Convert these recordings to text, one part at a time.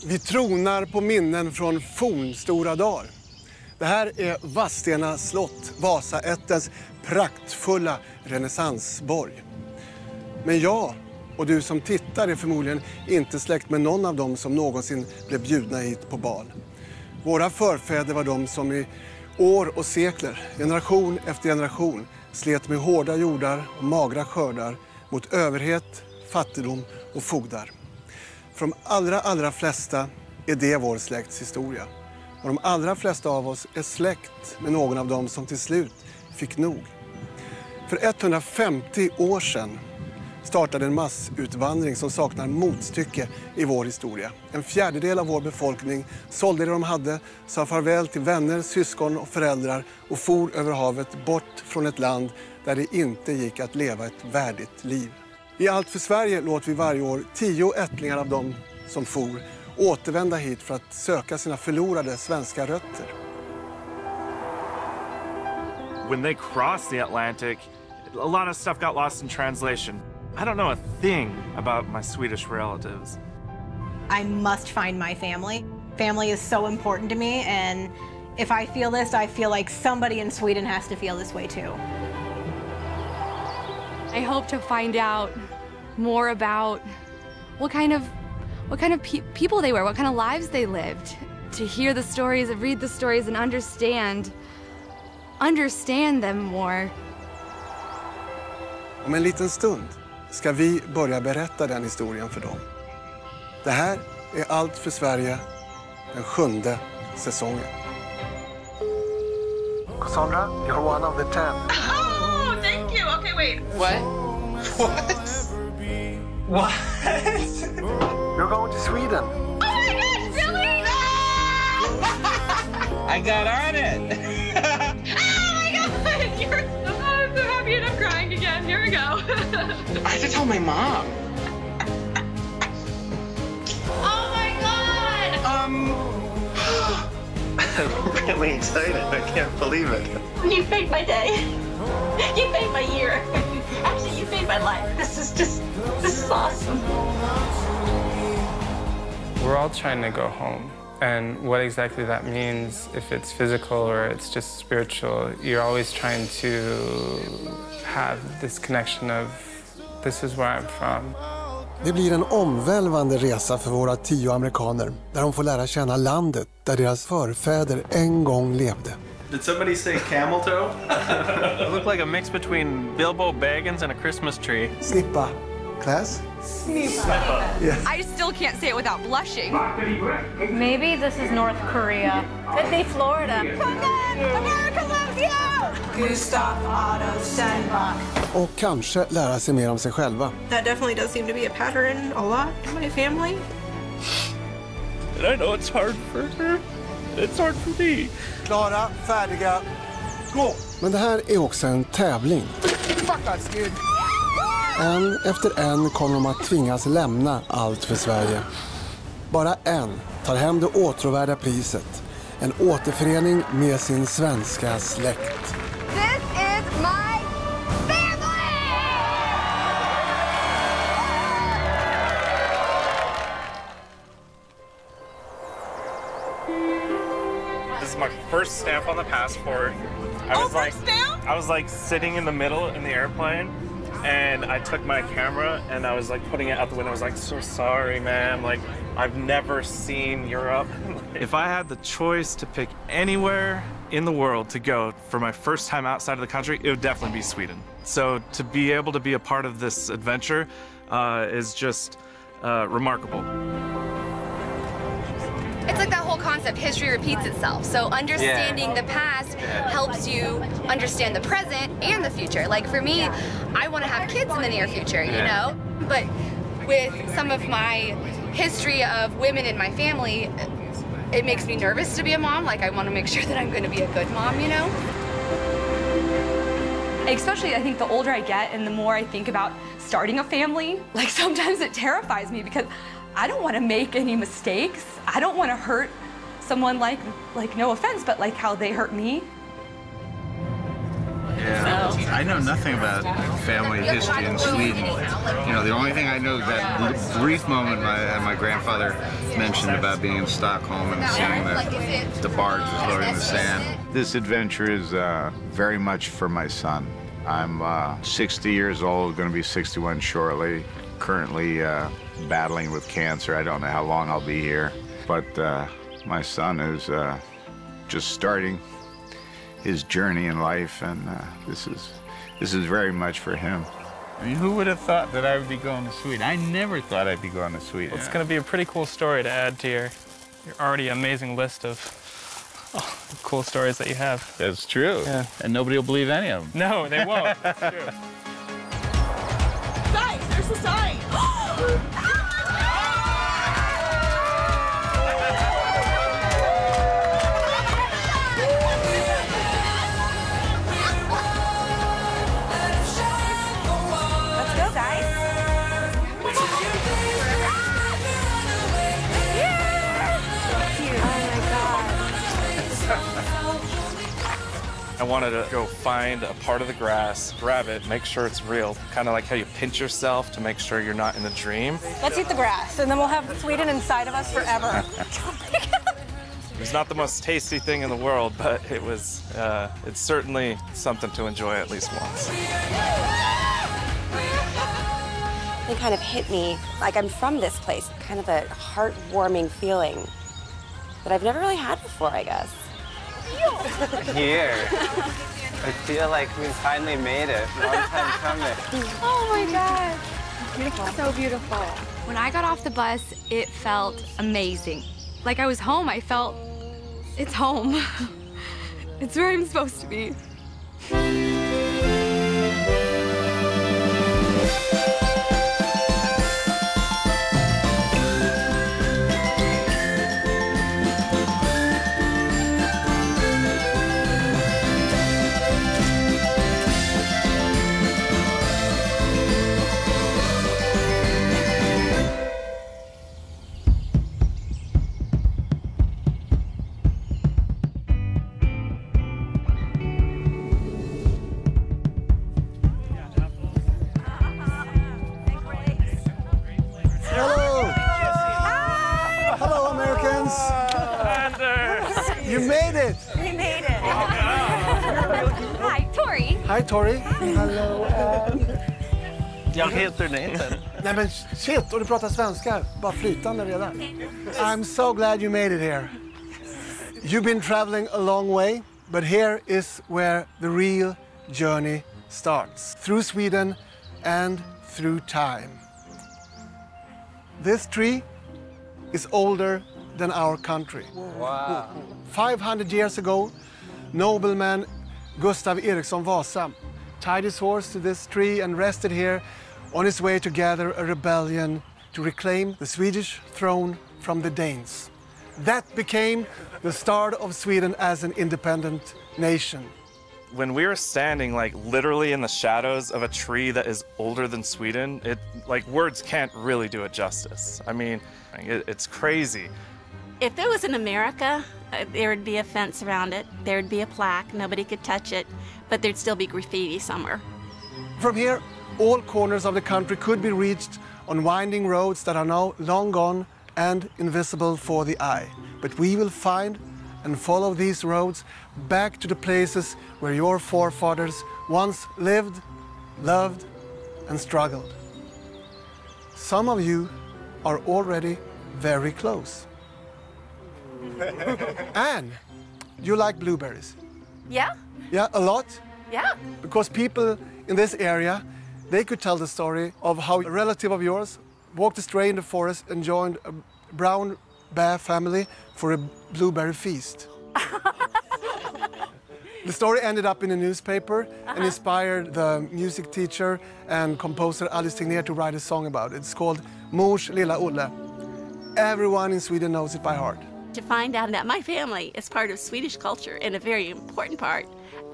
Vi tronar på minnen från fornstora dagar. Det här är Vadstena slott, Vasaättens praktfulla renässansborg. Men jag och du som tittar är förmodligen inte släkt med någon av dem som någonsin blev bjudna hit på bal. Våra förfäder var de som i år och sekler, generation efter generation, slet med hårda jordar och magra skördar mot överhet, fattigdom och fogdar. För de allra flesta är det vår släkts historia. Och de allra flesta av oss är släkt med någon av dem som till slut fick nog. För 150 år sedan startade en massutvandring som saknar motstycke i vår historia. En fjärdedel av vår befolkning sålde det de hade, sa farväl till vänner, syskon och föräldrar och for över havet bort från ett land där det inte gick att leva ett värdigt liv. I Allt för Sverige låter vi varje år 10 ättlingar av dem som for återvända hit för att söka sina förlorade svenska rötter. When they crossed the Atlantic, a lot of stuff got lost in translation. I don't know a thing about my Swedish relatives. I must find my family. Family is so important to me, and if I feel this, I feel like somebody in Sweden has to feel this way too. I hope to find out more about what kind of people they were, what kind of lives they lived. To hear the stories, read the stories, and understand them more. Om en liten stund ska vi börja berätta den historien för dem. Det här är Allt för Sverige, den 7:e säsongen. Cassandra, you're one of the 10. Oh, thank you. Okay, wait. What? What? You're going to Sweden. Oh my gosh, really? I got on it. Oh my god, I'm so happy and I'm crying again. Here we go. I have to tell my mom. Oh my god! I'm really excited. I can't believe it. You made my day. You made my year. Actually, you made my life. This is awesome. We're all trying to go home. And what exactly that means, if it's physical or it's just spiritual, you're always trying to have this connection of, this is where I'm from. Det blir en omvälvande resa för våra 10 amerikaner, där de får lära känna landet där deras förfäder en gång levde. Did somebody say camel toe? It looked like a mix between Bilbo Baggins and a Christmas tree. Snippa. Class? Snippa. Yeah. I still can't say it without blushing. Maybe this is North Korea. Could be Florida. America loves you! Gustav Adolf Sandbach. Och kanske lära sig mer om sig själva. That definitely does seem to be a pattern a lot in my family. And I know it's hard for her. It's hard for me. Klara, färdiga, gå! Men det här är också en tävling. Fuck us, dude. En efter en kommer de att tvingas lämna Allt för Sverige. Bara en tar hem det åtråvärda priset. En återförening med sin svenska släkt. This is my family! This is my first stamp on the passport. I was like sitting in the middle in the airplane, and I took my camera and I was like putting it out the window. I was like, so sorry, man. Like, I've never seen Europe. If I had the choice to pick anywhere in the world to go for my first time outside of the country, it would definitely be Sweden. So to be able to be a part of this adventure is just remarkable. It's like that whole concept, history repeats itself. So understanding the past helps you understand the present and the future. Like for me, I want to have kids in the near future, you know? But with some of my history of women in my family, it makes me nervous to be a mom. Like I want to make sure that I'm going to be a good mom, you know? Especially, I think the older I get and the more I think about starting a family, like sometimes it terrifies me because I don't want to make any mistakes. I don't want to hurt someone like no offense, but like how they hurt me. Yeah. So. I know nothing about family history in Sweden. You know, the only thing I know is that brief moment my grandfather mentioned about being in Stockholm and seeing the barge was loading the sand. This adventure is very much for my son. I'm 60 years old, going to be 61 shortly. Currently battling with cancer. I don't know how long I'll be here, but my son is just starting his journey in life, and this is very much for him. I mean, who would have thought that I would be going to Sweden? I never thought I'd be going to Sweden. Well, it's going to be a pretty cool story to add to your already amazing list of cool stories that you have. That's true. Yeah. And nobody will believe any of them. No, they won't. It's true. Guys, there's a sign. I wanted to go find a part of the grass, grab it, make sure it's real. Kind of like how you pinch yourself to make sure you're not in a dream. Let's eat the grass, and then we'll have Sweden inside of us forever. It was not the most tasty thing in the world, but it was, it's certainly something to enjoy at least once. It kind of hit me like I'm from this place, kind of a heartwarming feeling that I've never really had before, I guess. Here. I feel like we finally made it. Long time coming. Oh my God. Beautiful. So beautiful. When I got off the bus, it felt amazing. Like I was home. I felt it's home. It's where I'm supposed to be. You made it! We made it! Hi, Tori! Hi, Tori! Hello, Jag heter Nathan. Nej men shit, och du pratar svenska, bara flytande redan. I'm so glad you made it here. You've been traveling a long way, but here is where the real journey starts. Through Sweden and through time. This tree is older than our country. Wow. 500 years ago, nobleman Gustav Eriksson Vasa tied his horse to this tree and rested here on his way to gather a rebellion to reclaim the Swedish throne from the Danes. That became the start of Sweden as an independent nation. When we were standing like literally in the shadows of a tree that is older than Sweden, like words can't really do it justice. I mean, it's crazy. If it was in America, there would be a fence around it. There would be a plaque. Nobody could touch it, but there'd still be graffiti somewhere. From here, all corners of the country could be reached on winding roads that are now long gone and invisible for the eye. But we will find and follow these roads back to the places where your forefathers once lived, loved, and struggled. Some of you are already very close. Anne, you like blueberries? Yeah? Yeah, a lot? Yeah. Because people in this area, they could tell the story of how a relative of yours walked astray in the forest and joined a brown bear family for a blueberry feast. The story ended up in a newspaper and inspired the music teacher and composer Alice Tegnér to write a song about it. It's called Mors lilla Olle. Everyone in Sweden knows it by heart. To find out that my family is part of Swedish culture and a very important part,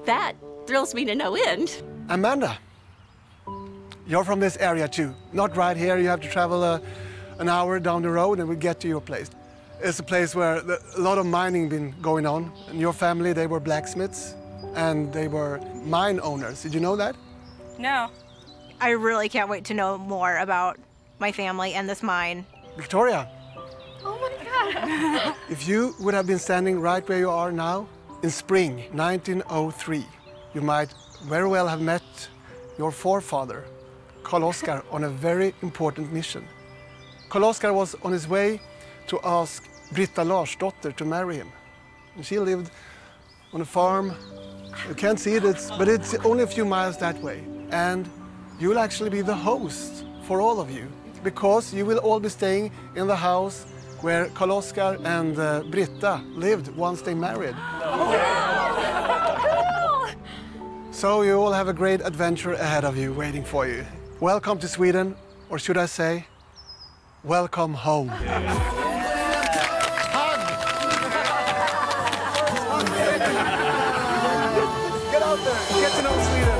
that thrills me to no end. Amanda, you're from this area too. Not right here, you have to travel an hour down the road and we get to your place. It's a place where a lot of mining been going on. And your family, they were blacksmiths. and they were mine owners. Did you know that? No. I really can't wait to know more about my family and this mine. Victoria, Oh my God. if you would have been standing right where you are now, in spring 1903, you might very well have met your forefather, Karl Oskar, on a very important mission. Karl Oskar was on his way to ask Britta Larsdotter to marry him. And she lived on a farm. You can't see it, but it's only a few miles that way. And you will actually be the host for all of you, because you will all be staying in the house where Karl Oskar and Britta lived once they married. So you all have a great adventure ahead of you, waiting for you. Welcome to Sweden, or should I say, welcome home. Get out there, get to know Sweden.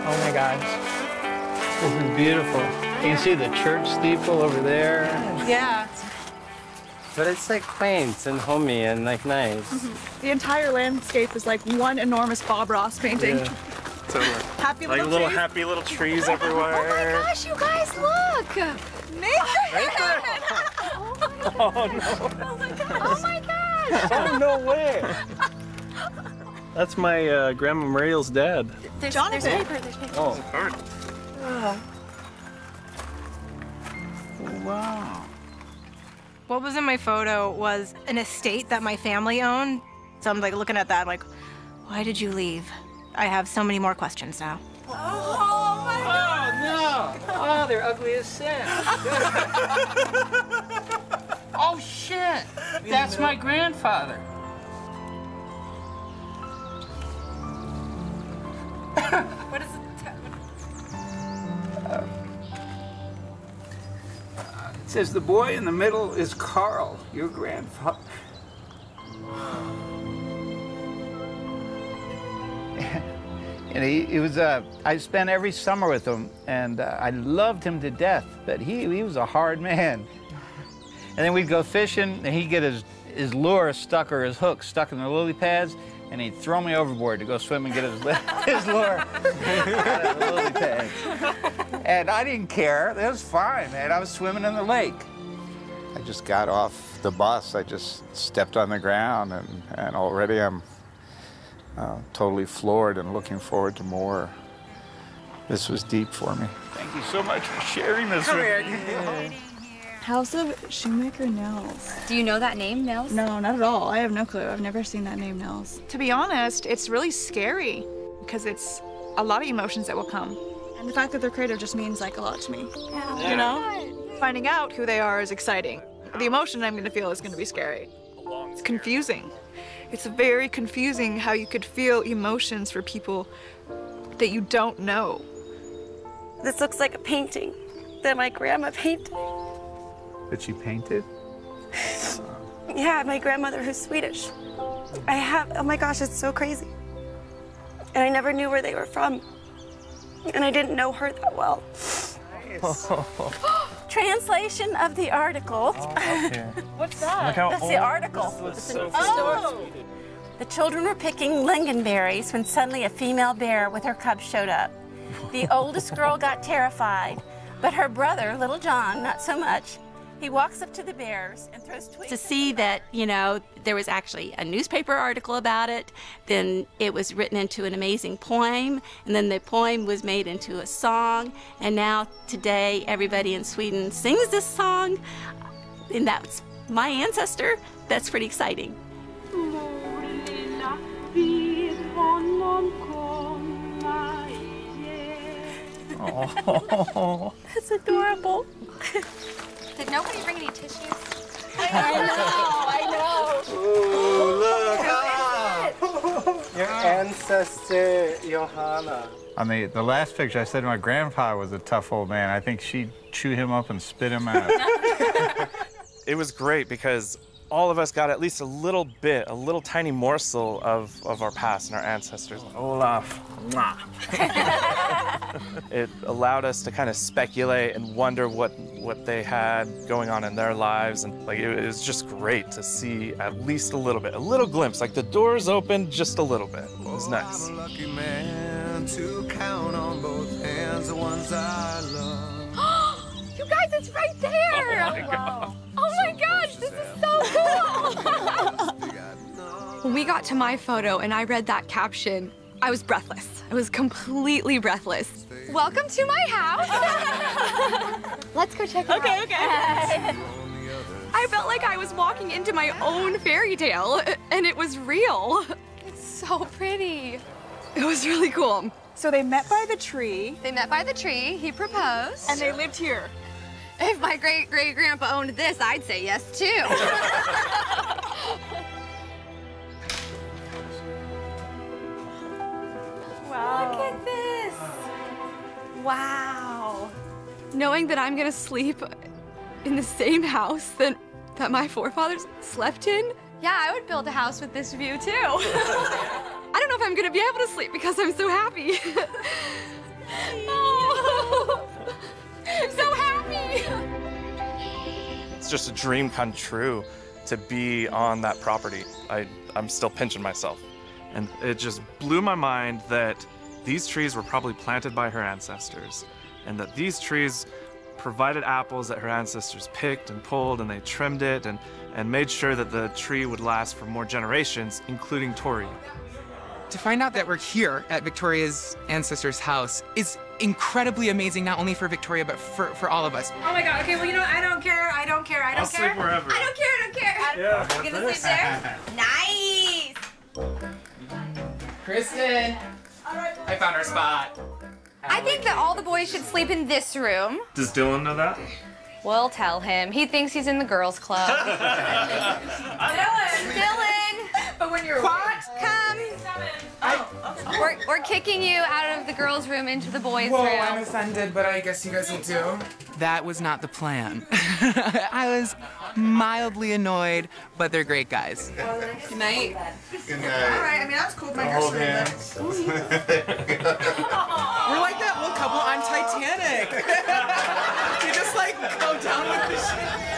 Oh my gosh, this is beautiful. You can see the church steeple over there. Yeah. But it's like quaint and homey and like nice. The entire landscape is like one enormous Bob Ross painting. Yeah, totally. Happy like little trees. happy little trees everywhere. Oh my gosh, you guys, look! Right there. Oh no. Oh my gosh. Oh my gosh. Oh, no way. That's my Grandma Muriel's dad. There's paper, there's paper. Oh. It's a card. Wow. What was in my photo was an estate that my family owned. So I'm like looking at that like, why did you leave? I have so many more questions now. Oh my God. Oh no! Oh, they're ugly as sin. Oh shit! That's my grandfather. What is it? It says the boy in the middle is Carl, your grandfather. And he was, I spent every summer with him, and I loved him to death, but he was a hard man. And then we'd go fishing, and he'd get his lure stuck, or his hook stuck in the lily pads, and he'd throw me overboard to go swim and get his lure out of the lily pads. And I didn't care. It was fine, man. I was swimming in the lake. I just got off the bus. I just stepped on the ground, and already I'm totally floored and looking forward to more. This was deep for me. Thank you so much for sharing this with me. House of Shoemaker Nels. Do you know that name, Nels? No, not at all. I have no clue. I've never seen that name, Nels. To be honest, it's really scary because it's a lot of emotions that will come. And the fact that they're creative just means like a lot to me. Yeah. You know? Finding out who they are is exciting. The emotion I'm going to feel is going to be scary. It's confusing. It's very confusing how you could feel emotions for people that you don't know. This looks like a painting that my grandma painted. That she painted? Yeah, my grandmother who's Swedish. Oh my gosh, it's so crazy. And I never knew where they were from. And I didn't know her that well. Translation of the article. Okay. What's that? That's the article. The children were picking lingonberries when suddenly a female bear with her cubs showed up. The oldest girl got terrified, but her brother, little John, not so much. He walks up to the bears and throws twigs. To see that, you know, there was actually a newspaper article about it, then it was written into an amazing poem, and then the poem was made into a song, and now today everybody in Sweden sings this song, and that's my ancestor. That's pretty exciting. Oh, that's adorable. Did nobody bring any tissues? I know. Ooh, look! Your ancestor, Johanna. On the last picture, I said my grandpa was a tough old man. I think she'd chew him up and spit him out. It was great because all of us got at least a little bit, a little tiny morsel of our past and our ancestors. Olaf. It allowed us to kind of speculate and wonder what they had going on in their lives. And like, it was just great to see at least a little bit, a little glimpse, like the doors opened just a little bit. It was nice. I'm a lucky man to count on both hands the ones I love. You guys, it's right there! Oh my God. Oh my gosh, this is so cool! When we got to my photo and I read that caption, I was breathless. I was completely breathless. Welcome to my house. Let's go check it out. Okay. I felt like I was walking into my own fairy tale, and it was real. It's so pretty. It was really cool. So they met by the tree. They met by the tree. He proposed. And they lived here. If my great-great-grandpa owned this, I'd say yes, too. Wow. Look at this. Wow. Knowing that I'm gonna sleep in the same house that my forefathers slept in. Yeah, I would build a house with this view, too. I don't know if I'm gonna be able to sleep because I'm so happy. Oh, I'm so happy. It's just a dream come true to be on that property. I'm still pinching myself. And it just blew my mind that these trees were probably planted by her ancestors, and that these trees provided apples that her ancestors picked and pulled, and they trimmed it and made sure that the tree would last for more generations, including Tori. To find out that we're here at Victoria's ancestors' house is incredibly amazing, not only for Victoria, but for all of us. Oh my God, okay, well, you know, I don't care. I'll sleep wherever. I don't care. Yeah. You're gonna sleep there? Nice. Kristen, I found our spot. I think that all the boys should sleep in this room. Does Dylan know that? We'll tell him. He thinks he's in the girls' club. Dylan! But when you're What? Come. We're kicking you out of the girls' room into the boys' Whoa, room. I'm offended, but I guess you guys will too. That was not the plan. I was mildly annoyed, but they're great guys. Good night. Good night. All right, I mean, that's cool. My Hold dress hands. We're like that old couple on Titanic. You just like go down with the ship.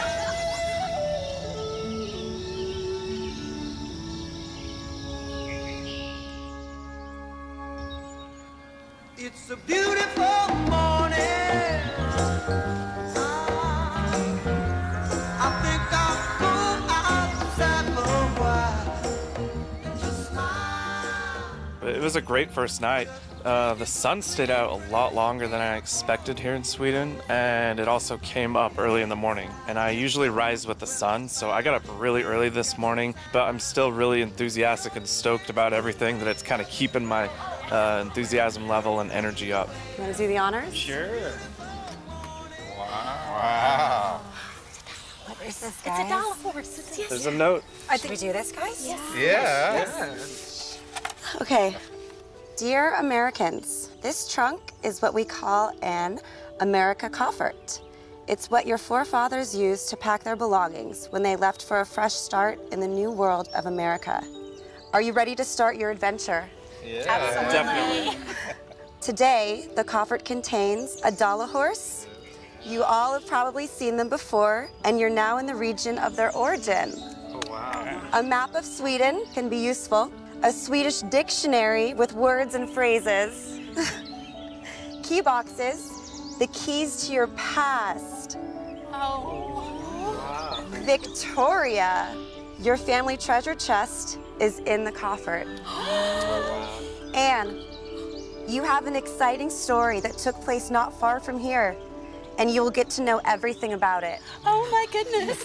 It's a beautiful morning. I think I'll go outside for a while. Just smile. It was a great first night. The sun stayed out a lot longer than I expected here in Sweden, and it also came up early in the morning. And I usually rise with the sun, so I got up really early this morning, but I'm still really enthusiastic and stoked about everything, that it's kind of keeping my enthusiasm level and energy up. You want to do the honors? Sure. Wow. What is this, It's guys? a dollar horse. Yes. There's a note. Should we do this, guys? Yeah. Okay. Dear Americans, this trunk is what we call an America coffert. It's what your forefathers used to pack their belongings when they left for a fresh start in the new world of America. Are you ready to start your adventure? Yeah. Definitely. Today, the coffert contains a dollar horse. You all have probably seen them before, and you're now in the region of their origin. Oh, wow. A map of Sweden can be useful. A Swedish dictionary with words and phrases. Key boxes, the keys to your past. Wow. Victoria, your family treasure chest is in the coffert. Anne, you have an exciting story that took place not far from here, and you will get to know everything about it. Oh my goodness.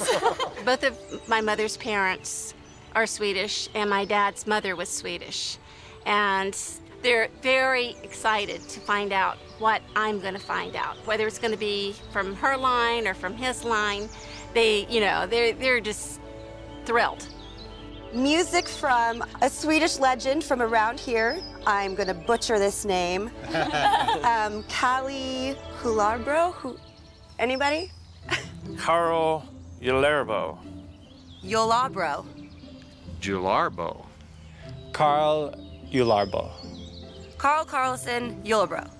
Both of my mother's parents are Swedish, and my dad's mother was Swedish. And they're very excited to find out what I'm gonna find out, whether it's gonna be from her line or from his line. They're just thrilled. Music from a Swedish legend from around here. I'm gonna butcher this name. Kali Hularbro? Anybody? Carl Ylerbo. Yolabro. Jularbo. Carl Ularbo. Carl Carlson, Yolabro.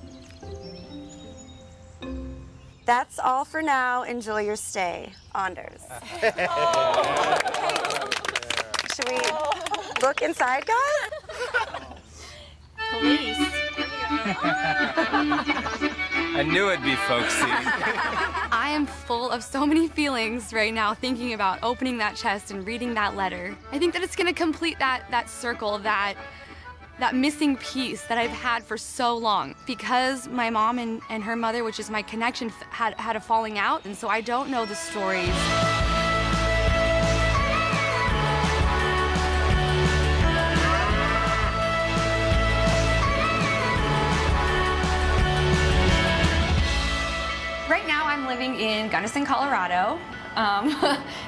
That's all for now. Enjoy your stay. Anders. Should we look inside, guys? Police. I knew it'd be folksy. I am full of so many feelings right now thinking about opening that chest and reading that letter. I think that it's gonna complete that circle, that missing piece that I've had for so long. Because my mom and her mother, which is my connection, had a falling out, and so I don't know the stories. Right now I'm living in Gunnison, Colorado.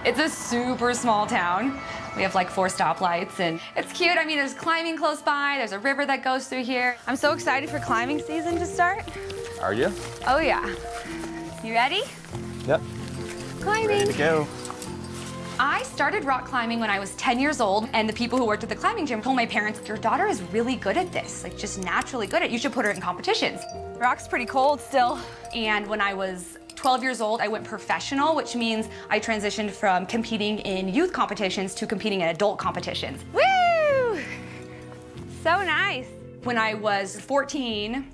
It's a super small town. We have like 4 stoplights and it's cute. I mean, there's climbing close by. There's a river that goes through here. I'm so excited for climbing season to start. Are you? Oh yeah. You ready? Yep. Climbing. Ready to go. I started rock climbing when I was 10 years old, and the people who worked at the climbing gym told my parents, your daughter is really good at this, like just naturally good at it. You should put her in competitions. The rock's pretty cold still. And when I was 12 years old, I went professional, which means I transitioned from competing in youth competitions to competing in adult competitions. Woo! So nice. When I was 14,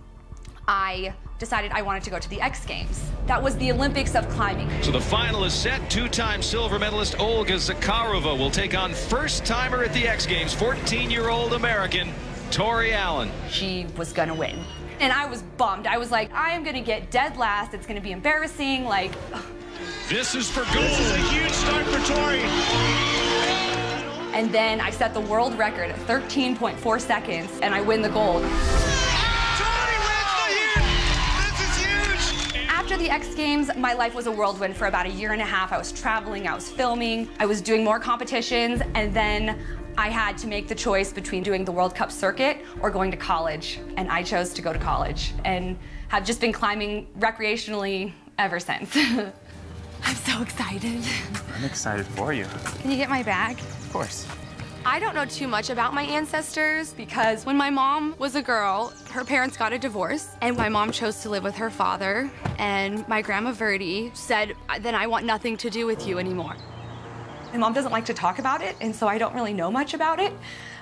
I decided I wanted to go to the X Games. That was the Olympics of climbing. So the final is set. 2-time silver medalist Olga Zakharova will take on first-timer at the X Games, 14-year-old American Tori Allen. She was gonna win. And I was bummed. I was like, I am gonna get dead last. It's gonna be embarrassing, like. This is for gold. This is a huge start for Tori. And then I set the world record at 13.4 seconds, and I win the gold. After the X Games, my life was a whirlwind for about 1.5 years. I was traveling, I was filming, I was doing more competitions, and then I had to make the choice between doing the World Cup circuit or going to college. And I chose to go to college and have just been climbing recreationally ever since. I'm so excited. I'm excited for you. Can you get my bag? Of course. I don't know too much about my ancestors because when my mom was a girl, her parents got a divorce and my mom chose to live with her father, and my grandma Verdi said, then I want nothing to do with you anymore. My mom doesn't like to talk about it, and so I don't really know much about it.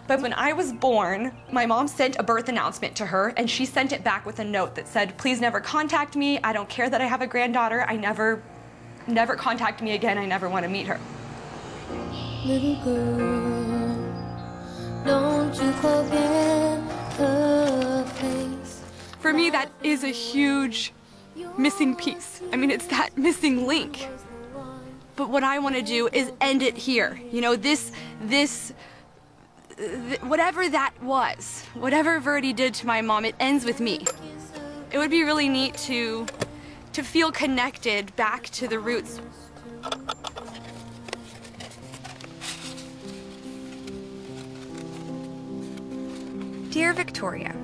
But when I was born, my mom sent a birth announcement to her, and she sent it back with a note that said, please never contact me. I don't care that I have a granddaughter. Never contact me again. I never want to meet her. Little girl, don't you forget her face. For me, that is a huge missing piece. I mean, it's that missing link. But what I want to do is end it here. You know, whatever that was, whatever Verdi did to my mom, it ends with me. It would be really neat to feel connected back to the roots. Dear Victoria,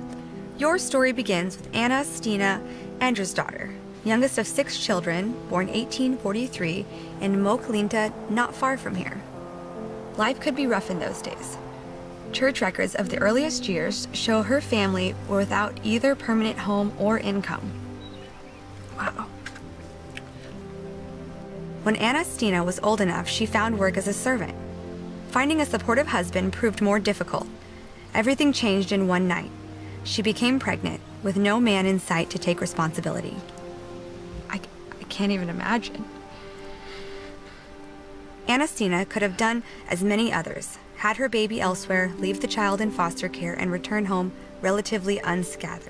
your story begins with Anna Stina Andresdottir, youngest of 6 children, born 1843 in Moklinta, not far from here. Life could be rough in those days. Church records of the earliest years show her family were without either permanent home or income. Wow. When Anna Stina was old enough, she found work as a servant. Finding a supportive husband proved more difficult. Everything changed in one night. She became pregnant, with no man in sight to take responsibility. I can't even imagine. Anna Stina could have done as many others, had her baby elsewhere, leave the child in foster care, and return home relatively unscathed.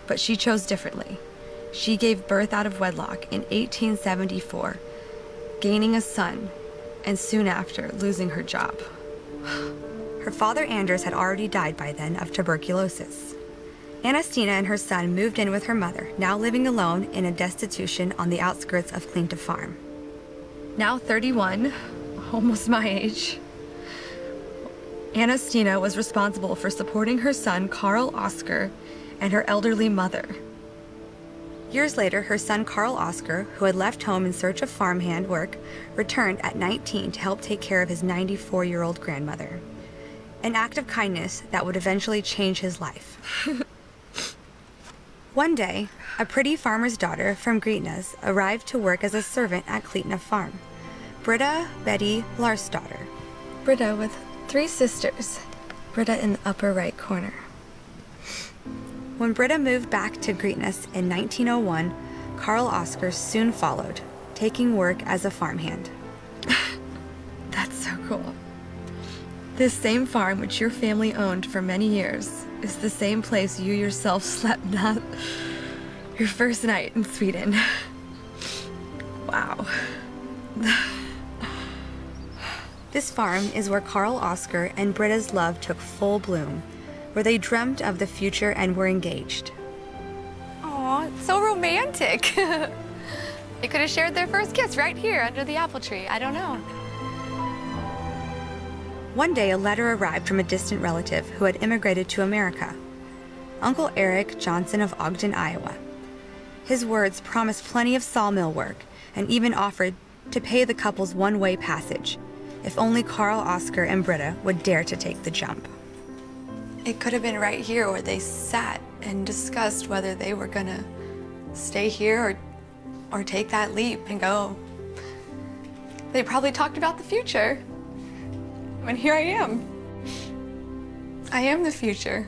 But she chose differently. She gave birth out of wedlock in 1874, gaining a son, and soon after losing her job. Her father Anders had already died by then of tuberculosis. Anna Stina and her son moved in with her mother, now living alone in a destitution on the outskirts of Klinta Farm. Now 31, almost my age, Anna Stina was responsible for supporting her son Carl Oskar and her elderly mother. Years later, her son Carl Oscar, who had left home in search of farmhand work, returned at 19 to help take care of his 94-year-old grandmother. An act of kindness that would eventually change his life. One day, a pretty farmer's daughter from Greetna's arrived to work as a servant at Cleetna Farm. Britta Betty Larsdottir. Britta with 3 sisters. Britta in the upper right corner. When Britta moved back to Greetna's in 1901, Carl Oscar soon followed, taking work as a farmhand. That's so cool. This same farm which your family owned for many years is the same place you yourself slept your first night in Sweden. Wow. This farm is where Carl Oscar and Britta's love took full bloom, where they dreamt of the future and were engaged. Aw, it's so romantic. They could have shared their first kiss right here under the apple tree. I don't know. One day, a letter arrived from a distant relative who had immigrated to America, Uncle Eric Johnson of Ogden, Iowa. His words promised plenty of sawmill work and even offered to pay the couple's one-way passage, if only Carl Oscar and Britta would dare to take the jump. It could have been right here where they sat and discussed whether they were gonna stay here or take that leap and go. They probably talked about the future. And here I am. I am the future.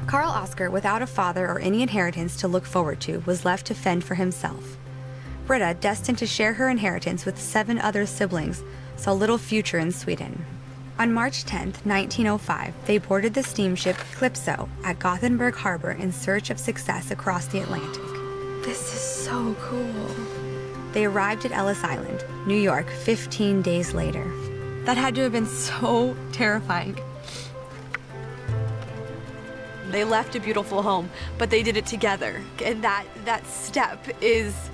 Carl Oscar, without a father or any inheritance to look forward to, was left to fend for himself. Britta, destined to share her inheritance with 7 other siblings, saw little future in Sweden. On March 10, 1905, they boarded the steamship Calypso at Gothenburg Harbor in search of success across the Atlantic. This is so cool. They arrived at Ellis Island, New York, 15 days later. That had to have been so terrifying. They left a beautiful home, but they did it together. And that step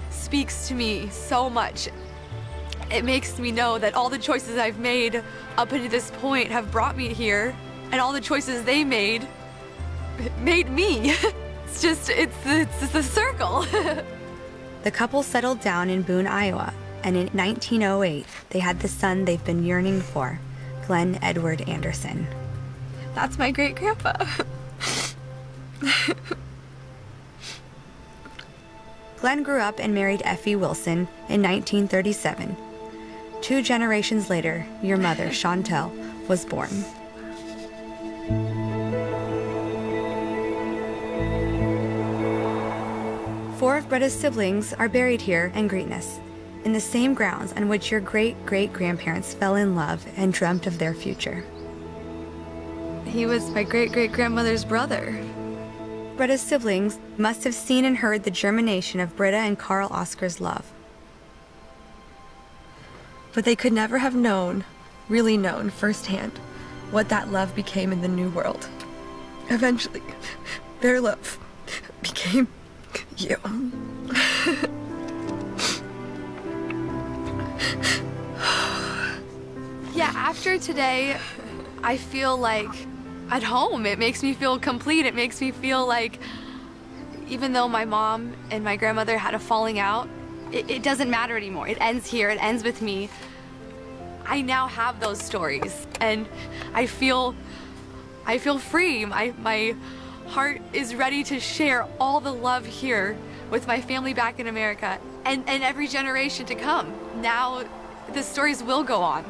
speaks to me so much. It makes me know that all the choices I've made up until this point have brought me here, and all the choices they made me. It's the circle. The couple settled down in Boone, Iowa, and in 1908, they had the son they've been yearning for, Glenn Edward Anderson. That's my great-grandpa. Glenn grew up and married Effie Wilson in 1937. 2 generations later, your mother, Chantel, was born. Four of Britta's siblings are buried here in Greetna's, in the same grounds on which your great-great-grandparents fell in love and dreamt of their future. He was my great-great-grandmother's brother. Britta's siblings must have seen and heard the germination of Britta and Carl Oscar's love. But they could never have really known firsthand, what that love became in the New World. Eventually, their love became you. Yeah, after today, I feel like at home. It makes me feel complete. It makes me feel like even though my mom and my grandmother had a falling out, it doesn't matter anymore. It ends here. It ends with me. I now have those stories, and I feel free. My heart is ready to share all the love here with my family back in America and every generation to come. Now the stories will go on.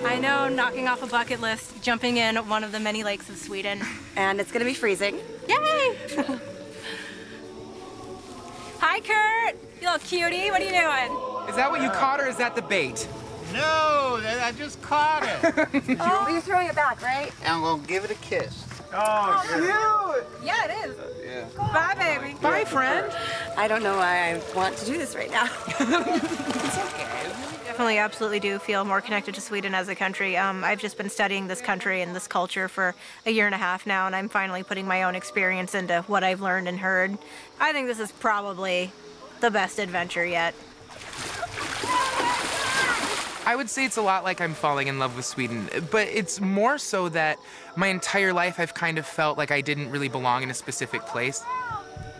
I know, knocking off a bucket list, jumping in one of the many lakes of Sweden. And it's gonna be freezing. Yay! Hi, Kurt! You little cutie, what are you doing? Is that what you caught, or is that the bait? No, I just caught it. Oh, you're throwing it back, right? And I'm gonna give it a kiss. Oh, cute! Yeah, it is. Yeah. Bye, baby. Bye, friend. I don't know why I want to do this right now. It's okay. definitely absolutely do feel more connected to Sweden as a country. I've just been studying this country and this culture for a year and a half now, and I'm finally putting my own experience into what I've learned and heard. I think this is probably the best adventure yet. I would say it's a lot like I'm falling in love with Sweden, but it's more so that my entire life I've kind of felt like I didn't really belong in a specific place.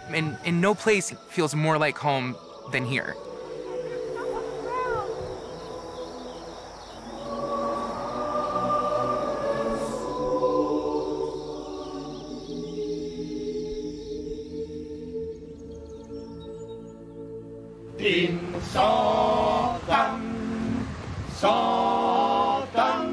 And no place feels more like home than here. Din Satan, Satan,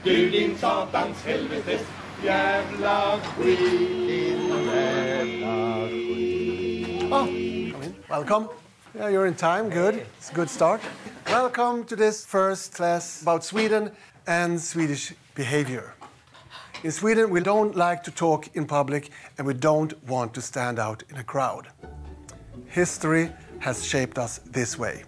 du din satans helvetes jävla skit, din jävla skit. Oh, come in. Welcome. Yeah, you're in time. Good. It's a good start. Welcome to this first class about Sweden and Swedish behavior. In Sweden, we don't like to talk in public and we don't want to stand out in a crowd. History has shaped us this way.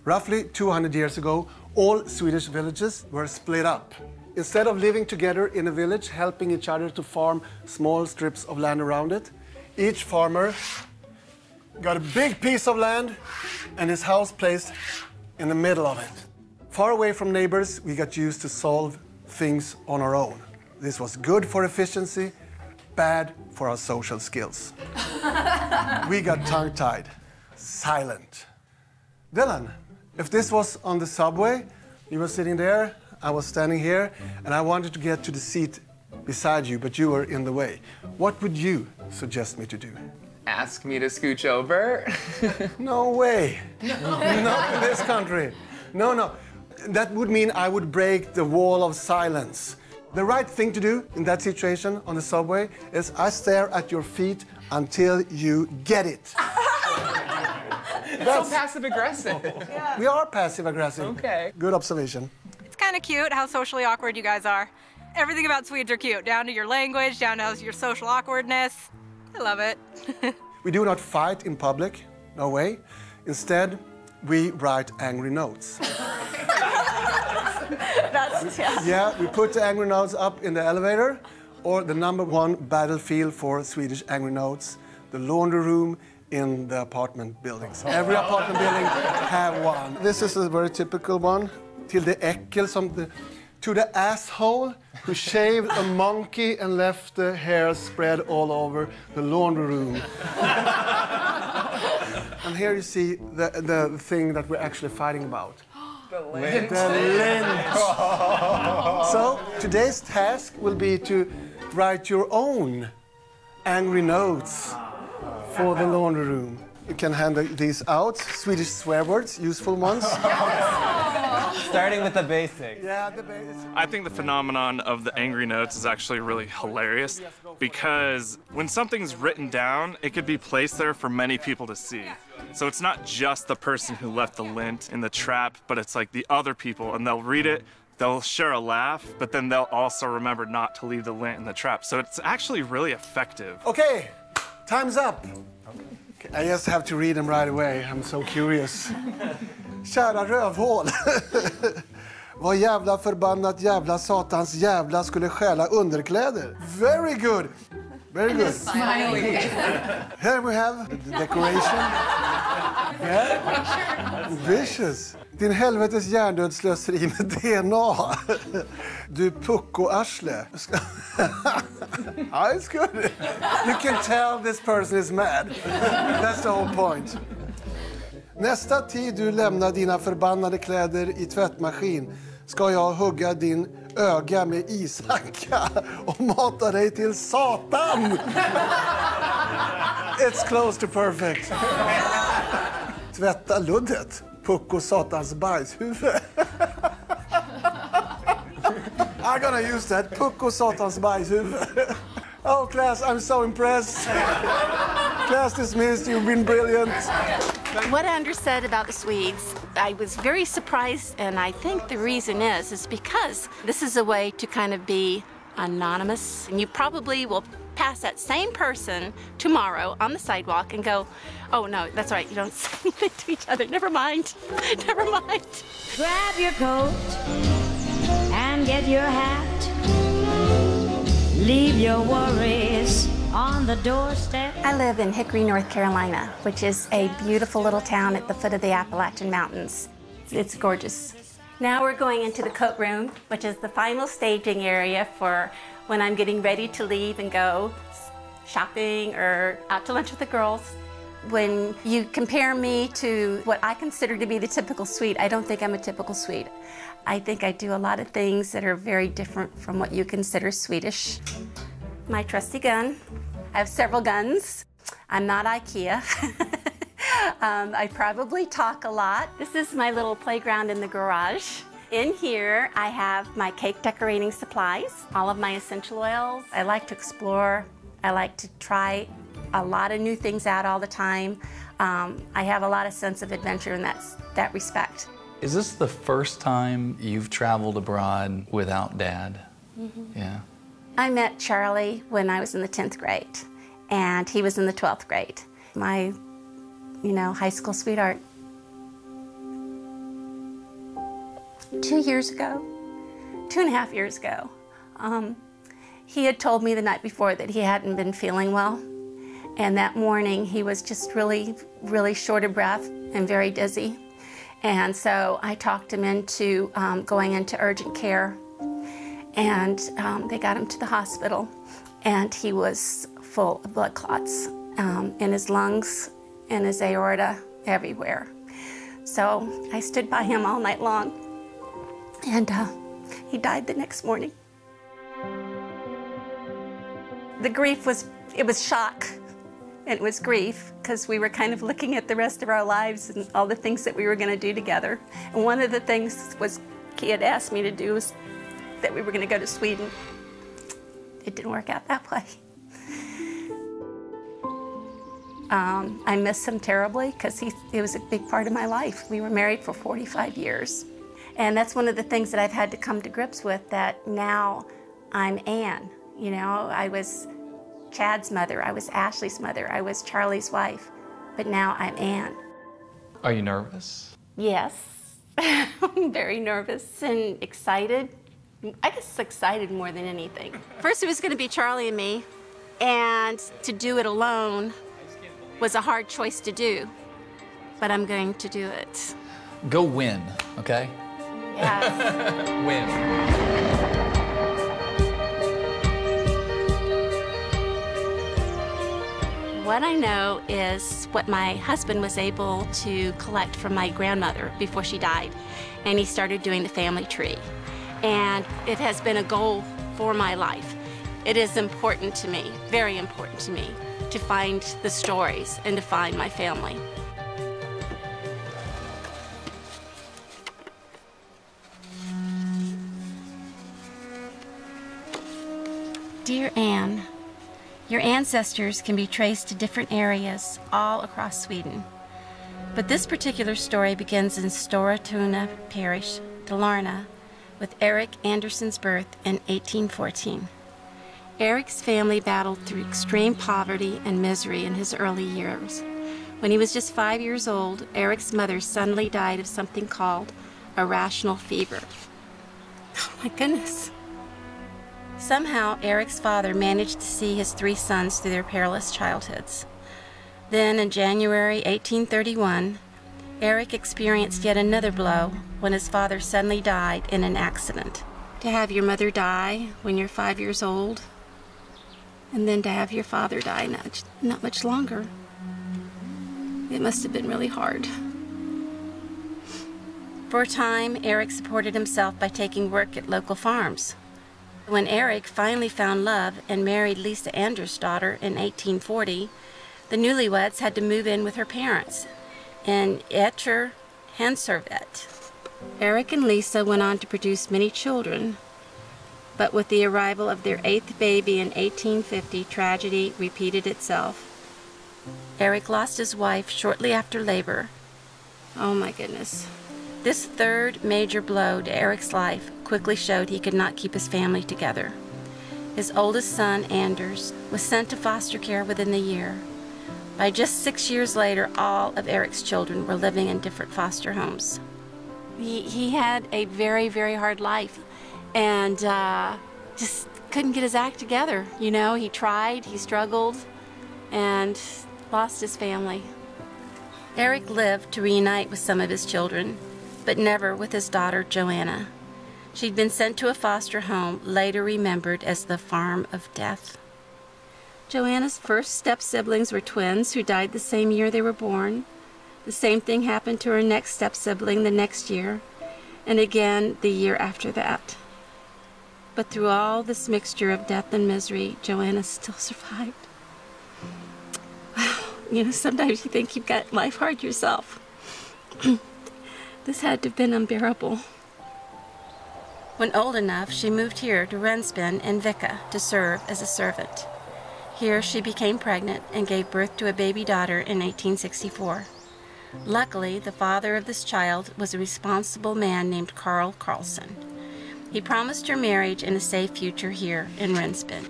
Roughly 200 years ago, all Swedish villages were split up. Instead of living together in a village, helping each other to farm small strips of land around it, each farmer got a big piece of land and his house placed in the middle of it. Far away from neighbors, we got used to solve things on our own. This was good for efficiency, bad for our social skills. We got tongue-tied, silent. Dylan, if this was on the subway, you were sitting there, I was standing here, and I wanted to get to the seat beside you, but you were in the way. What would you suggest me to do? Ask me to scooch over? No way. Not in this country. No. That would mean I would break the wall of silence. The right thing to do in that situation on the subway is I stare at your feet until you get it. That's so passive-aggressive. Yeah. We are passive-aggressive. Okay. Good observation. It's kind of cute how socially awkward you guys are. Everything about Swedes are cute, down to your language, down to your social awkwardness. I love it. We do not fight in public, no way. Instead, we write angry notes. Yeah, we put the angry notes up in the elevator, or the #1 battlefield for Swedish angry notes, the laundry room in the apartment buildings. Every apartment building have one. This is a very typical one. Till the äckel, to the asshole who shaved a monkey and left the hair spread all over the laundry room. And here you see the thing that we're actually fighting about. The lint. The lint. So today's task will be to write your own angry notes for the laundry room. You can hand these out. Swedish swear words, useful ones. Starting with the basics. Yeah, the basics. I think the phenomenon of the angry notes is actually really hilarious because when something's written down, it could be placed there for many people to see. So it's not just the person who left the lint in the trap, but it's like the other people, and they'll read it, they'll share a laugh, but then they'll also remember not to leave the lint in the trap. So it's actually really effective. Okay, time's up. I just have to read them right away. I'm so curious. Kära rövhål. Vad jävla förbannat jävla satans jävla skulle stjäla underkläder. Very good. Very good. Here we have the decoration. Yeah. Vicious. Din helvetes hjärndödslöseri med DNA. Du pucko-arsle. It's good. You can tell this person is mad. That's the whole point. Nästa tid du lämnar dina förbannade kläder i tvättmaskin ska jag hugga din öga med ishanka och mata dig till Satan. It's close to perfect. Tvätta luddet. Pucko satans bajshuvud. I'm gonna use that. Pucko satans bajshuvud. Oh, class, I'm so impressed. Class dismissed. You've been brilliant. What Anders said about the Swedes, I was very surprised, and I think the reason is because this is a way to kind of be anonymous, and you probably will pass that same person tomorrow on the sidewalk and go, oh no, that's right, you don't say anything to each other. Never mind. Never mind. Grab your coat and get your hat. Leave your worries on the doorstep. I live in Hickory, North Carolina, which is a beautiful little town at the foot of the Appalachian Mountains. It's gorgeous. Now we're going into the coat room, which is the final staging area for when I'm getting ready to leave and go shopping or out to lunch with the girls. When you compare me to what I consider to be the typical Swede, I don't think I'm a typical Swede. I think I do a lot of things that are very different from what you consider Swedish. My trusty gun. I have several guns. I'm not IKEA. I probably talk a lot. This is my little playground in the garage. In here, I have my cake decorating supplies, all of my essential oils. I like to explore. I like to try a lot of new things out all the time. I have a lot of sense of adventure in that respect. Is this the first time you've traveled abroad without Dad? Mm-hmm. Yeah. I met Charlie when I was in the 10th grade, and he was in the 12th grade. My, high school sweetheart. 2 years ago, 2.5 years ago, he had told me the night before that he hadn't been feeling well. And that morning, he was just really, really short of breath and very dizzy. And so I talked him into going into urgent care. And they got him to the hospital. And he was full of blood clots in his lungs, in his aorta, everywhere. So I stood by him all night long. And he died the next morning. The grief it was shock. And it was grief, because we were kind of looking at the rest of our lives and all the things that we were going to do together. And one of the things he had asked me to do was that we were going to go to Sweden. It didn't work out that way. I miss him terribly, because he was a big part of my life. We were married for 45 years. And that's one of the things that I've had to come to grips with, that now I'm Anne. I was Chad's mother, I was Ashley's mother, I was Charlie's wife, but now I'm Anne. Are you nervous? Yes, I'm very nervous and excited. I guess excited more than anything. First it was going to be Charlie and me, and to do it alone was a hard choice to do, but I'm going to do it. Go win, okay? Yes. Win. What I know is what my husband was able to collect from my grandmother before she died, and he started doing the family tree. And it has been a goal for my life. It is important to me, very important to me, to find the stories and to find my family. Dear Anne, your ancestors can be traced to different areas all across Sweden. But this particular story begins in Stora Tuna Parish, Dalarna, with Eric Andersson's birth in 1814. Eric's family battled through extreme poverty and misery in his early years. When he was just 5 years old, Eric's mother suddenly died of something called irrational fever. Oh my goodness. Somehow, Eric's father managed to see his 3 sons through their perilous childhoods. Then, in January 1831, Eric experienced yet another blow when his father suddenly died in an accident. To have your mother die when you're 5 years old, and then to have your father die not much longer, it must have been really hard. For a time, Eric supported himself by taking work at local farms. When Eric finally found love and married Lisa Anders' daughter in 1840, the newlyweds had to move in with her parents in Etcher, Henservet. Eric and Lisa went on to produce many children, but with the arrival of their 8th baby in 1850, tragedy repeated itself. Eric lost his wife shortly after labor. Oh my goodness. This third major blow to Eric's life quickly showed he could not keep his family together. his oldest son, Anders, was sent to foster care within the year. By just 6 years later, all of Eric's children were living in different foster homes. He had a very, very hard life and just couldn't get his act together. You know, he tried, he struggled, and lost his family. Eric lived to reunite with some of his children, but never with his daughter, Joanna. She'd been sent to a foster home, later remembered as the Farm of Death. Joanna's first step-siblings were twins who died the same year they were born. The same thing happened to her next step-sibling the next year, and again the year after that. But through all this mixture of death and misery, Joanna still survived. You know, sometimes you think you've got life hard yourself. This had to have been unbearable. When old enough, she moved here to Rensbyn in Vika to serve as a servant. Here she became pregnant and gave birth to a baby daughter in 1864. Luckily, the father of this child was a responsible man named Carl Carlson. He promised her marriage and a safe future here in Rensbyn.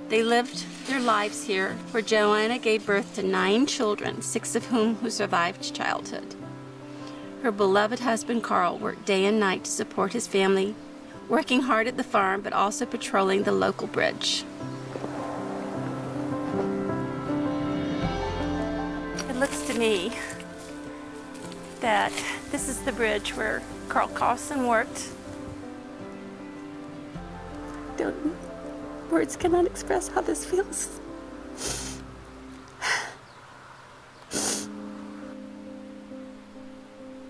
They lived their lives here, where Joanna gave birth to 9 children, 6 of whom survived childhood. Her beloved husband Carl worked day and night to support his family, working hard at the farm but also patrolling the local bridge. It looks to me that this is the bridge where Carl Carlson worked. Words cannot express how this feels.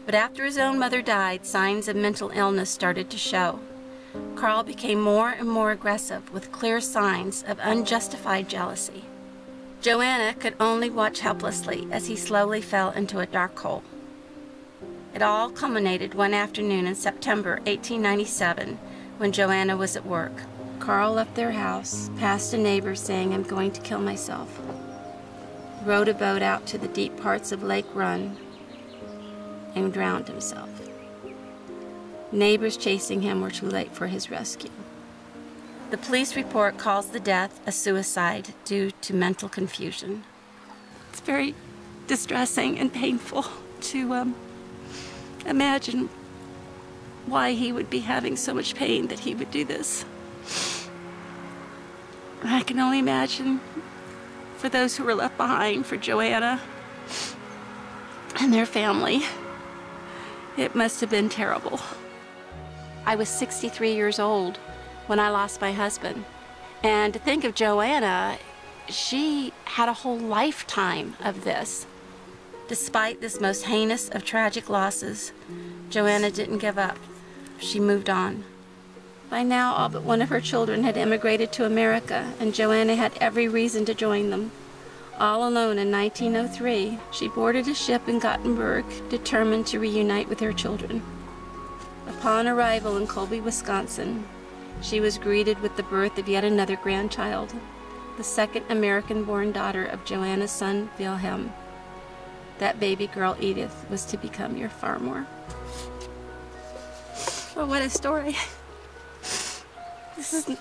But after his own mother died, signs of mental illness started to show. Carl became more and more aggressive, with clear signs of unjustified jealousy. Joanna could only watch helplessly as he slowly fell into a dark hole. It all culminated one afternoon in September 1897 when Joanna was at work. Carl left their house, passed a neighbor saying, "I'm going to kill myself." He rowed a boat out to the deep parts of Lake Run and drowned himself. Neighbors chasing him were too late for his rescue. The police report calls the death a suicide due to mental confusion. It's very distressing and painful to imagine why he would be having so much pain that he would do this. I can only imagine for those who were left behind, for Joanna and their family. It must have been terrible. I was 63 years old when I lost my husband. And to think of Joanna, she had a whole lifetime of this. Despite this most heinous of tragic losses, Joanna didn't give up. She moved on. By now, all but one of her children had immigrated to America, and Joanna had every reason to join them. All alone in 1903, she boarded a ship in Gothenburg, determined to reunite with her children. Upon arrival in Colby, Wisconsin, she was greeted with the birth of yet another grandchild, the second American-born daughter of Joanna's son, Wilhelm. That baby girl, Edith, was to become your Farmore. Well, what a story. This is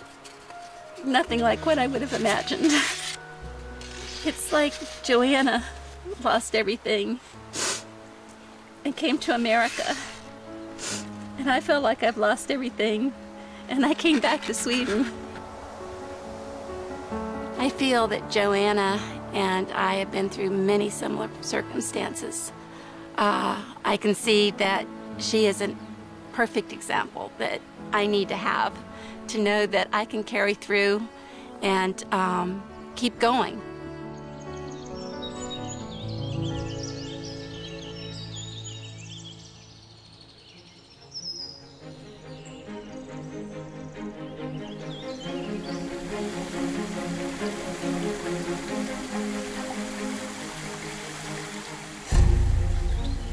nothing like what I would have imagined. It's like Joanna lost everything and came to America. And I feel like I've lost everything, and I came back to Sweden. I feel that Joanna and I have been through many similar circumstances. I can see that she is a perfect example that I need to have to know that I can carry through and keep going.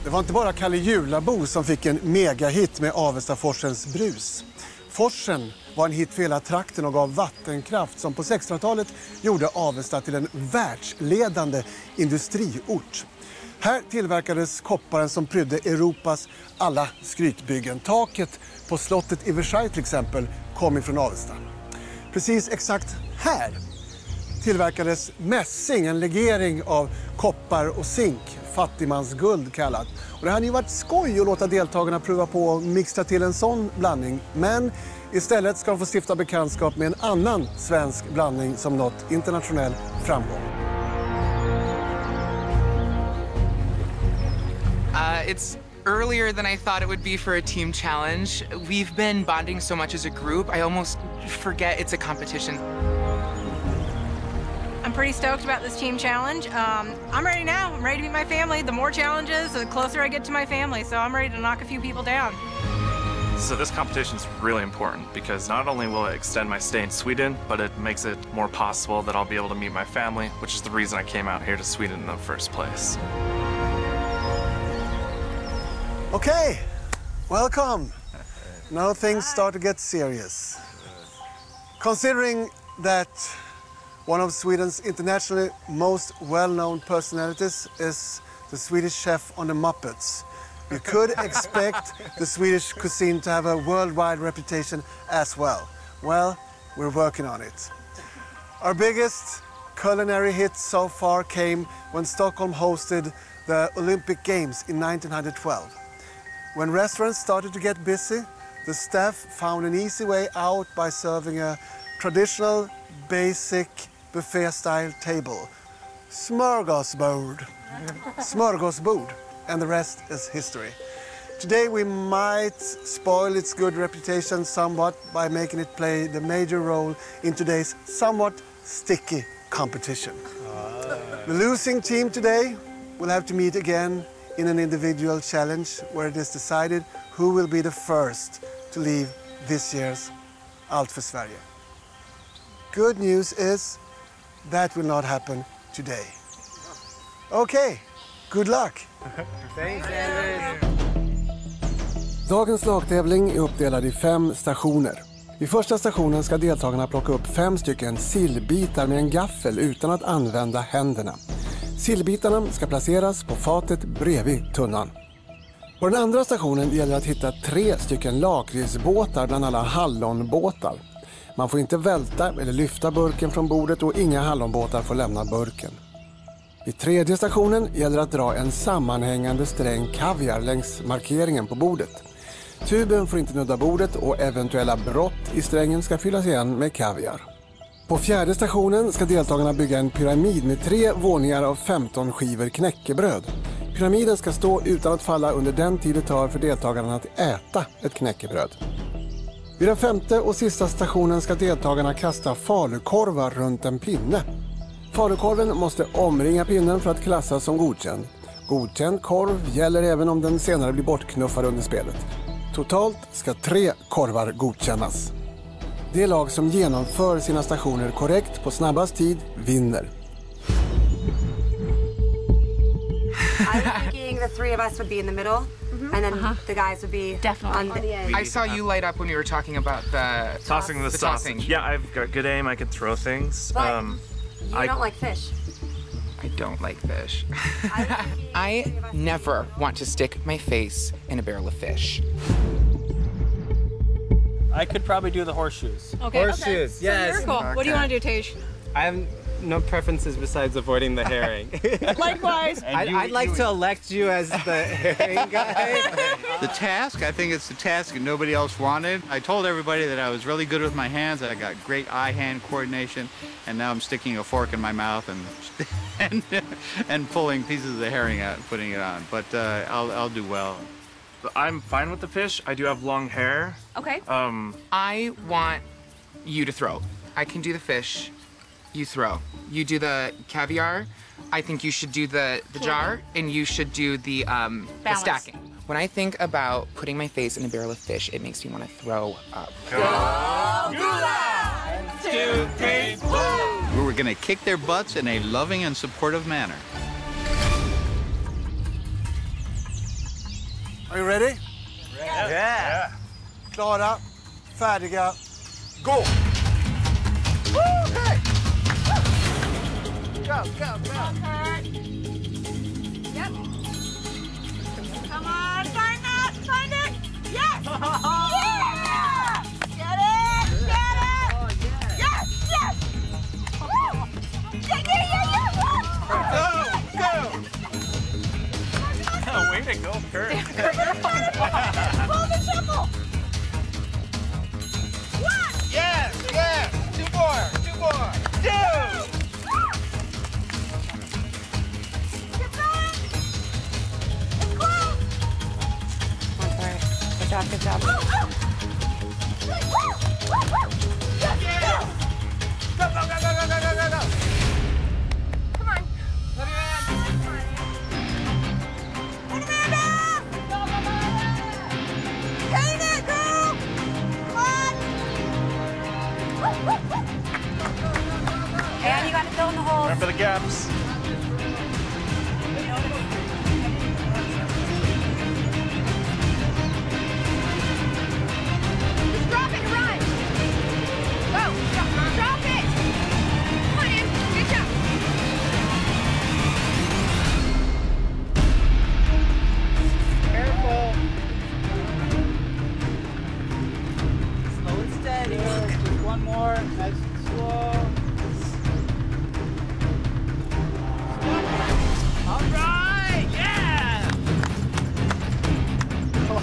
Det var inte bara Kalle Julabo som fick en megahit med Avestaforsens brus. Forsen var en hit för hela trakten och gav vattenkraft som på 1600-talet gjorde Avesta till en världsledande industriort. Här tillverkades kopparen som prydde Europas alla skrytbyggen. Taket på slottet i Versailles till exempel kom ifrån Avesta. precis exakt här tillverkades mässing, en legering av koppar och zink, fattigmansguld kallat. Och det hade ju varit skoj att låta deltagarna prova på att mixa till en sån blandning. Men istället ska de få stifta bekantskap med en annan svensk blandning som nått internationell framgång. It's earlier than I thought it would be for a team challenge. We've been bonding so much as a group, I almost forget it's a competition. I'm pretty stoked about this team challenge. I'm ready now. I'm ready to meet my family. The more challenges, the closer I get to my family. So I'm ready to knock a few people down. So this competition is really important because not only will it extend my stay in Sweden, but it makes it more possible that I'll be able to meet my family, which is the reason I came out here to Sweden in the first place. Okay, welcome. Now things start to get serious. Considering that one of Sweden's internationally most well-known personalities is the Swedish chef on the Muppets, you could expect the Swedish cuisine to have a worldwide reputation as well. Well, we're working on it. Our biggest culinary hit so far came when Stockholm hosted the Olympic Games in 1912. When restaurants started to get busy, the staff found an easy way out by serving a traditional, basic buffet-style table. Smörgåsbord. Smörgåsbord. And the rest is history. Today we might spoil its good reputation somewhat by making it play the major role in today's somewhat sticky competition. The losing team today will have to meet again in an individual challenge where it is decided who will be the first to leave this year's Allt för Sverige. Good news is that will not happen today. Okay, good luck! Thanks, Anders. Dagens lagtävling är uppdelad i 5 stationer. I första stationen ska deltagarna plocka upp 5 stycken sillbitar med en gaffel utan att använda händerna. Sillbitarna ska placeras på fatet bredvid tunnan. På den andra stationen gäller att hitta 3 stycken lakritsbåtar bland alla hallonbåtar. Man får inte välta eller lyfta burken från bordet och inga hallonbåtar får lämna burken. I tredje stationen gäller att dra en sammanhängande sträng kaviar längs markeringen på bordet. Tuben får inte nudda bordet och eventuella brott i strängen ska fyllas igen med kaviar. På fjärde stationen ska deltagarna bygga en pyramid med 3 våningar av 15 skivor knäckebröd. Pyramiden ska stå utan att falla under den tid det tar för deltagarna att äta ett knäckebröd. Vid den femte och sista stationen ska deltagarna kasta falukorvar runt en pinne. Falukorven måste omringa pinnen för att klassas som godkänd. Godkänd korv gäller även om den senare blir bortknuffad under spelet. Totalt ska 3 korvar godkännas. Det lag som genomför sina stationer korrekt på snabbast tid vinner. I was thinking the 3 of us would be in the middle, and then the guys would be on the end. I saw you light up when you were talking about the Tossing the sausage. Yeah, I've got good aim. I can throw things. But you don't like fish. I don't like fish. I never want to stick my face in a barrel of fish. I could probably do the horseshoes. Okay. Horseshoes, yes. So you're cool. What do you want to do, Tage? I have no preferences besides avoiding the herring. Likewise. I'd like to elect you as the herring guy. The task, I think it's the task that nobody else wanted. I told everybody that I was really good with my hands, that I got great eye-hand coordination, and now I'm sticking a fork in my mouth and pulling pieces of the herring out and putting it on. But I'll do well. I'm fine with the fish. I do have long hair. Okay. I want you to throw. I can do the fish. You throw. You do the caviar. I think you should do the jar, and you should do the stacking. When I think about putting my face in a barrel of fish, it makes me want to throw up. Go! 1, 2, 3, woo! We were going to kick their butts in a loving and supportive manner. Are you ready? Yeah. Klara, färdiga, gå! Woo! Go, go, go! Yep. Come on, find that! Find it! Yes! Yeah! Get it! Get it! Good job. Go, go, go, go, go, go, go, go. Come on. Katie, go! Come on! And you got to fill in the holes. Remember the gaps. Just drop it and run. Go. Drop it. Come on, Em. Good job. Careful. Slow and steady. Just one more. Nice and slow. All right. Yeah.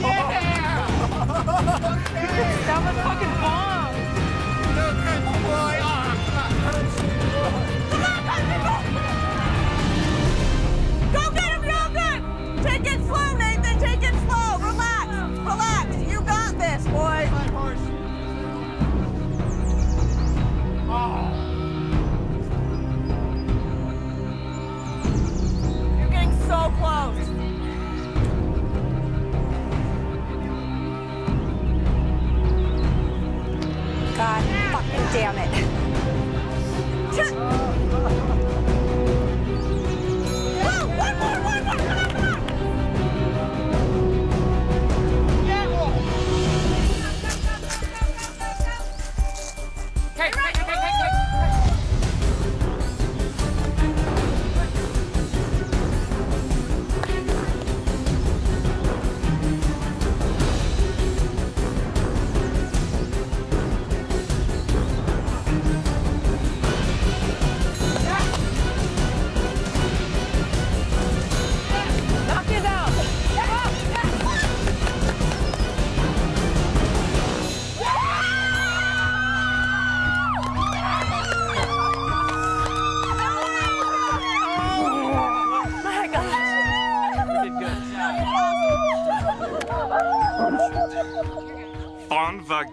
Yeah. That was fucking bomb. No good, boy. Go get him, Joker! Take it slow, Nathan. Take it slow. Relax. Relax. You got this, boy. You're getting so close. God fucking damn it.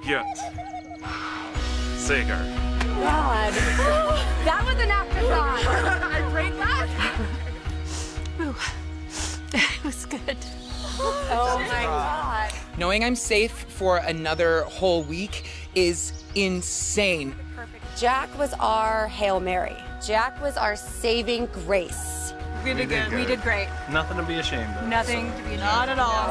Get Sager. God. That was an afterthought. I prayed that. Ooh. It was good. Oh my God. Knowing I'm safe for another whole week is insane. Jack was our Hail Mary. Jack was our saving grace. We did good. We did great. Nothing to be ashamed of. Nothing to be not at all.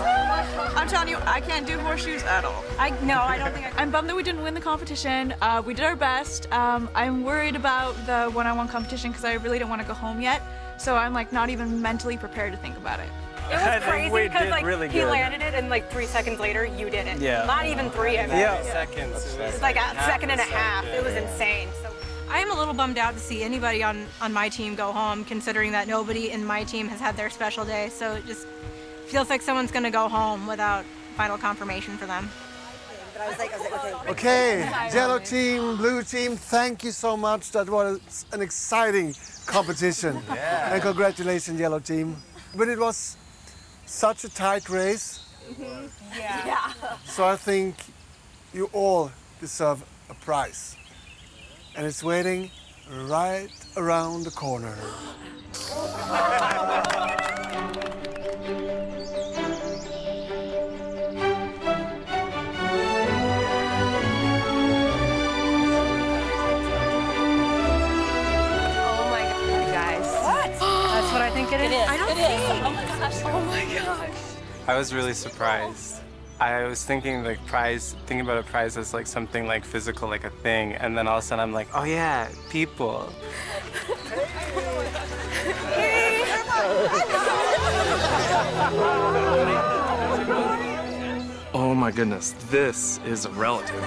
I'm telling you, I can't do horseshoes at all. I don't think I'm bummed that we didn't win the competition. We did our best. I'm worried about the one-on-one competition because I really don't want to go home yet. So I'm like not even mentally prepared to think about it. It was crazy because like really he good. landed it and like 3 seconds later you did it. Yeah. Not even 3. I mean. Yeah. Seconds. It was like a second and a half. It was insane. So. I am a little bummed out to see anybody on my team go home, considering that nobody in my team has had their special day. So it just feels like someone's going to go home without final confirmation for them. Okay, yellow team, blue team, thank you so much. That was an exciting competition. Yeah. And congratulations, yellow team. But it was such a tight race. Yeah. So I think you all deserve a prize. And it's waiting right around the corner. That's what I think it is. I don't think. Oh my gosh. Oh my gosh. I was really surprised. I was thinking about a prize as like something like physical, like a thing, and then all of a sudden I'm like, oh yeah, people. Oh my goodness, this is a relative.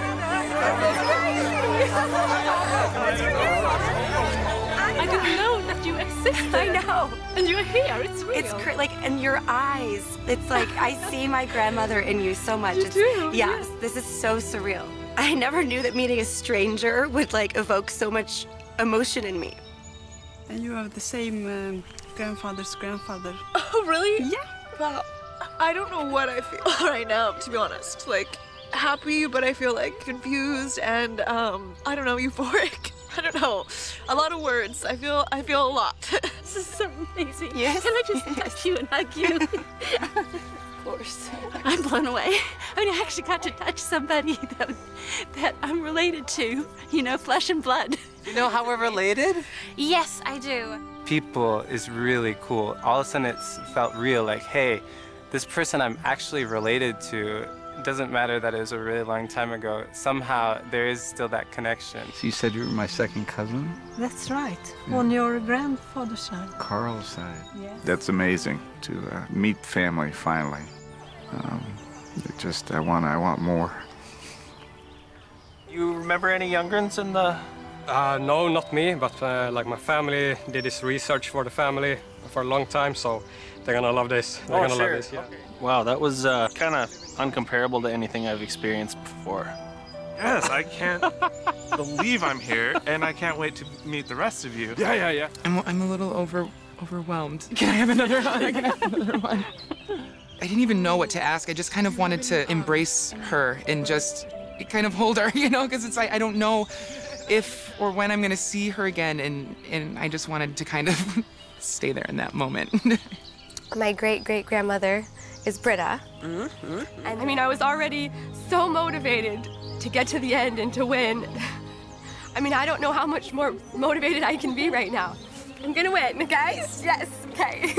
I didn't know that you existed. I know. And you're here. It's real. It's like, and your eyes. It's like I see my grandmother in you so much. You do? Yes, this is so surreal. I never knew that meeting a stranger would like evoke so much emotion in me. And you have the same grandfather's grandfather. Oh, really? Yeah. Wow. I don't know what I feel right now, to be honest. Like, happy, but I feel like confused and, I don't know, euphoric. I don't know. A lot of words. I feel a lot. This is so amazing. Yes. Can I just touch you and hug you? Of course. I'm blown away. I mean, I actually got to touch somebody that I'm related to, you know, flesh and blood. You know how we're related? Yes, I do. People is really cool. All of a sudden it's felt real, like, hey, this person I'm actually related to, it doesn't matter that it was a really long time ago, somehow there is still that connection. So you said you were my second cousin? That's right. On your grandfather's side. Carl's side. Yes. That's amazing to meet family finally. I want more. You remember any youngrens in the... No, not me, but like my family did this research for the family for a long time, so they're gonna love this. They're gonna love this, yeah. Okay. Wow, that was kind of uncomparable to anything I've experienced before. Yes, I can't believe I'm here, and I can't wait to meet the rest of you. Yeah. I'm a little overwhelmed. Can I have another one? Can I have another one? I didn't even know what to ask. I just kind of wanted to embrace her and just kind of hold her, you know, because it's like I don't know if or when I'm gonna see her again, and I just wanted to kind of stay there in that moment. My great-great-grandmother is Britta. And I mean, I was already so motivated to get to the end and to win. I mean, I don't know how much more motivated I can be right now. I'm gonna win, guys. Yes, okay.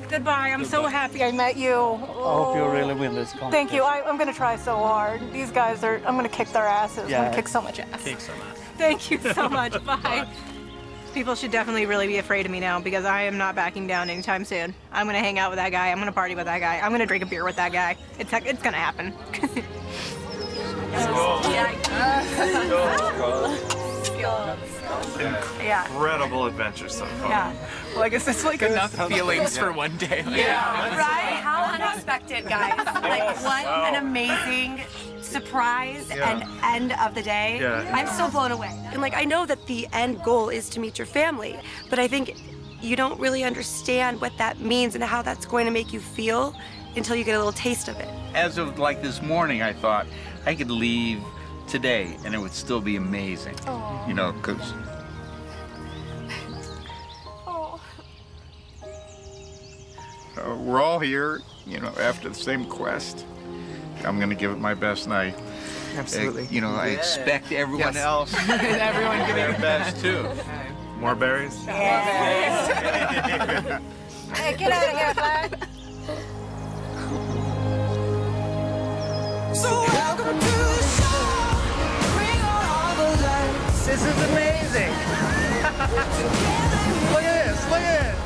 Goodbye. I'm so happy I met you. I hope you really win this competition. Thank you. I'm gonna try so hard. These guys are, I'm gonna kick their asses. Yeah. I'm gonna kick so much ass. Kick some ass. Thank you so much. Bye. People should definitely really be afraid of me now because I am not backing down anytime soon. I'm gonna hang out with that guy. I'm gonna party with that guy. I'm gonna drink a beer with that guy. It's gonna happen. Incredible adventure so far. Yeah. Well, I guess that's like enough feelings for one day. Like, Right? How unexpected, guys. Like, what an amazing surprise and end of the day. Yeah. I'm so blown away. And like, I know that the end goal is to meet your family, but I think you don't really understand what that means and how that's going to make you feel until you get a little taste of it. As of like this morning, I thought I could leave today and it would still be amazing. Aww. You know, because We're all here, you know, after the same quest. I'm going to give it my best night. Absolutely. You know, I expect everyone else and everyone to give their it best too. More berries? Hey, get out of here, bud. So welcome to the show. Bring on all the lights. This is amazing. Look at this, look at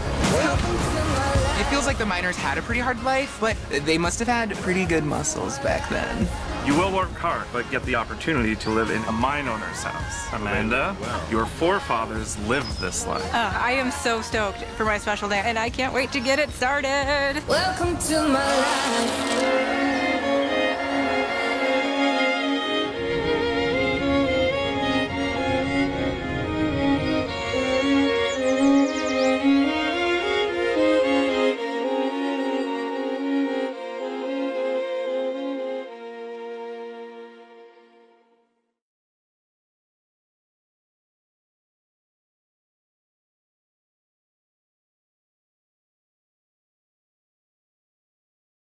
It feels like the miners had a pretty hard life, but they must have had pretty good muscles back then. You will work hard, but get the opportunity to live in a mine owner's house. Amanda, your forefathers lived this life. I am so stoked for my special day, and I can't wait to get it started. Welcome to my life.